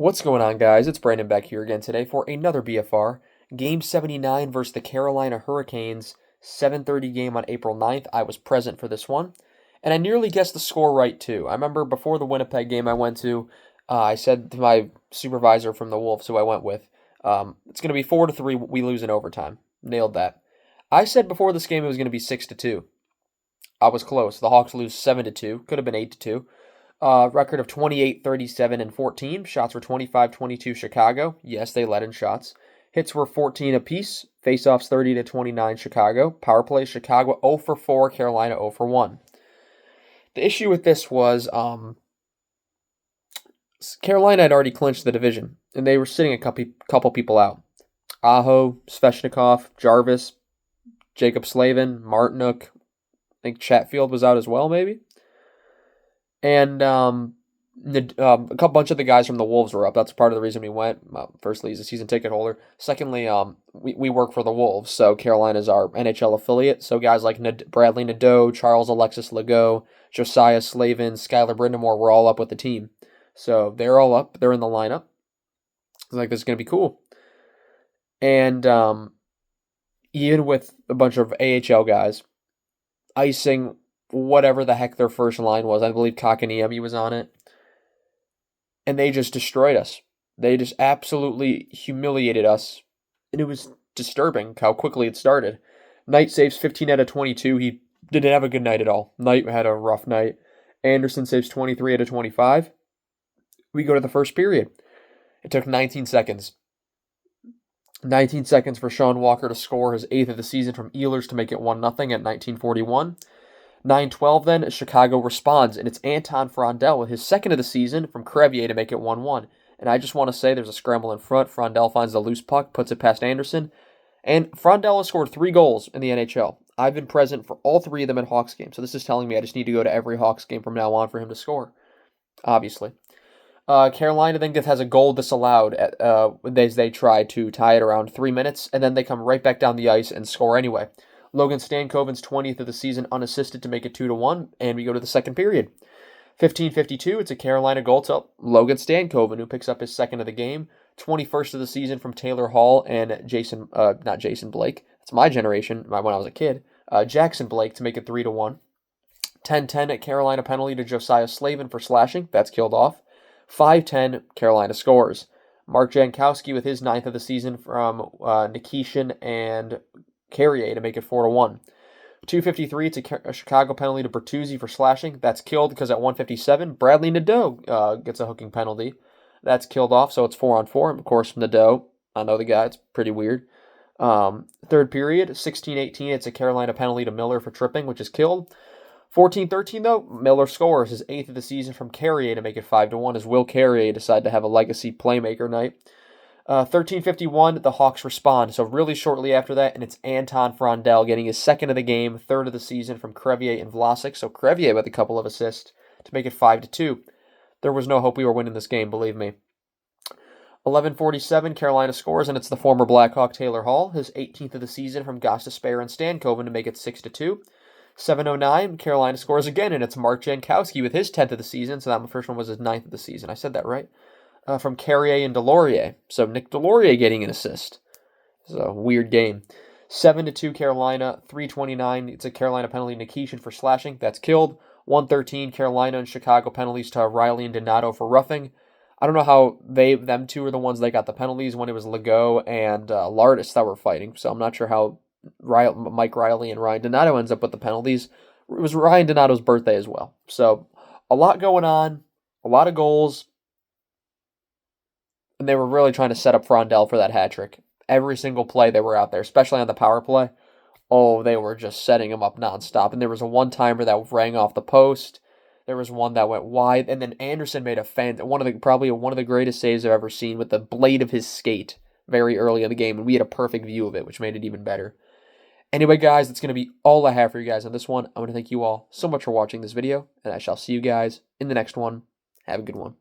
What's going on, guys? It's Brandon back here again today for another BFR. Game 79 versus the Carolina Hurricanes, 7:30 game on April 9th. I was present for this one, and I nearly guessed the score right, too. I remember before the Winnipeg game I went to, I said to my supervisor from the Wolves, who I went with, it's going to be 4-3, we lose in overtime. Nailed that. I said before this game it was going to be 6-2. I was close. The Hawks lose 7-2. Could have been 8-2. Record of 28, 37, and 14. Shots were 25, 22 Chicago. Yes, they let in shots. Hits were 14 apiece. Faceoffs 30-29 Chicago. Power play Chicago 0 for 4, Carolina 0 for 1. The issue with this was Carolina had already clinched the division, and they were sitting a couple people out. Aho, Svechnikov, Jarvis, Jacob Slavin, Martinuk. I think Chatfield was out as well, maybe. And a bunch of the guys from the Wolves were up. That's part of the reason we went. Firstly, he's a season ticket holder. Secondly, we work for the Wolves, so Carolina's our NHL affiliate. So guys like Bradley Nadeau, Charles Alexis Legault, Josiah Slavin, Skylar Brindamore were all up with the team. So they're all up. They're in the lineup. It's like, this is going to be cool. And even with a bunch of AHL guys, icing whatever the heck their first line was. I believe Kakaniemi was on it. And they just destroyed us. They just absolutely humiliated us. And it was disturbing how quickly it started. Knight saves 15 out of 22. He didn't have a good night at all. Knight had a rough night. Anderson saves 23 out of 25. We go to the first period. It took 19 seconds. 19 seconds for Sean Walker to score his 8th of the season from Ehlers to make it 1-0 at 1941. 9-12 then, Chicago responds, and it's Anton Frondel with his 2nd of the season from Crevier to make it 1-1. And I just want to say there's a scramble in front. Frondel finds the loose puck, puts it past Anderson. And Frondel has scored 3 goals in the NHL. I've been present for all 3 of them in Hawks games, so this is telling me I just need to go to every Hawks game from now on for him to score, obviously. Carolina then has a goal disallowed as they try to tie it around 3 minutes, and then they come right back down the ice and score anyway. Logan Stankoven's 20th of the season unassisted to make it 2-1, and we go to the second period. 15:52, it's a Carolina goal to Logan Stankoven, who picks up his 2nd of the game. 21st of the season from Taylor Hall and not Jason Blake. That's my generation, when I was a kid. Jackson Blake to make it 3-1. 10-10 at Carolina penalty to Josiah Slavin for slashing. That's killed off. 5-10, Carolina scores. Mark Jankowski with his 9th of the season from Nikishin and Carrier to make it 4-1. 2:53, it's a Chicago penalty to Bertuzzi for slashing. That's killed because at 1:57, Bradley Nadeau gets a hooking penalty. That's killed off, so it's 4-on-4. Of course, Nadeau, I know the guy, it's pretty weird. Third period, 16:18, it's a Carolina penalty to Miller for tripping, which is killed. 14-13, though, Miller scores his 8th of the season from Carrier to make it 5-1 as Will Carrier decided to have a legacy playmaker night. 13:51, the Hawks respond. So really shortly after that, and it's Anton Frondel getting his 2nd of the game, 3rd of the season from Crevier and Vlasic. So Crevier with a couple of assists to make it 5-2. There was no hope we were winning this game, believe me. 11:47, Carolina scores, and it's the former Blackhawk Taylor Hall, his 18th of the season from Gostisbehere and Stankoven to make it 6-2. 7:09, Carolina scores again, and it's Mark Jankowski with his 10th of the season. So that first one was his 9th of the season. I said that right. From Carrier and Delorier. So Nick Delorier getting an assist. It's a weird game. 7-2 Carolina. 3:29. It's a Carolina penalty Nikishin for slashing. That's killed. 1:13 Carolina and Chicago penalties to Riley and Donato for roughing. I don't know how them two are the ones that got the penalties when it was Legault and Lardis that were fighting. So I'm not sure how Mike Riley and Ryan Donato ends up with the penalties. It was Ryan Donato's birthday as well. So a lot going on. A lot of goals. And they were really trying to set up Frondel for that hat trick. Every single play they were out there, especially on the power play. Oh, they were just setting him up nonstop. And there was a one-timer that rang off the post. There was one that went wide. And then Anderson made probably one of the greatest saves I've ever seen with the blade of his skate very early in the game. And we had a perfect view of it, which made it even better. Anyway, guys, that's going to be all I have for you guys on this one. I want to thank you all so much for watching this video. And I shall see you guys in the next one. Have a good one.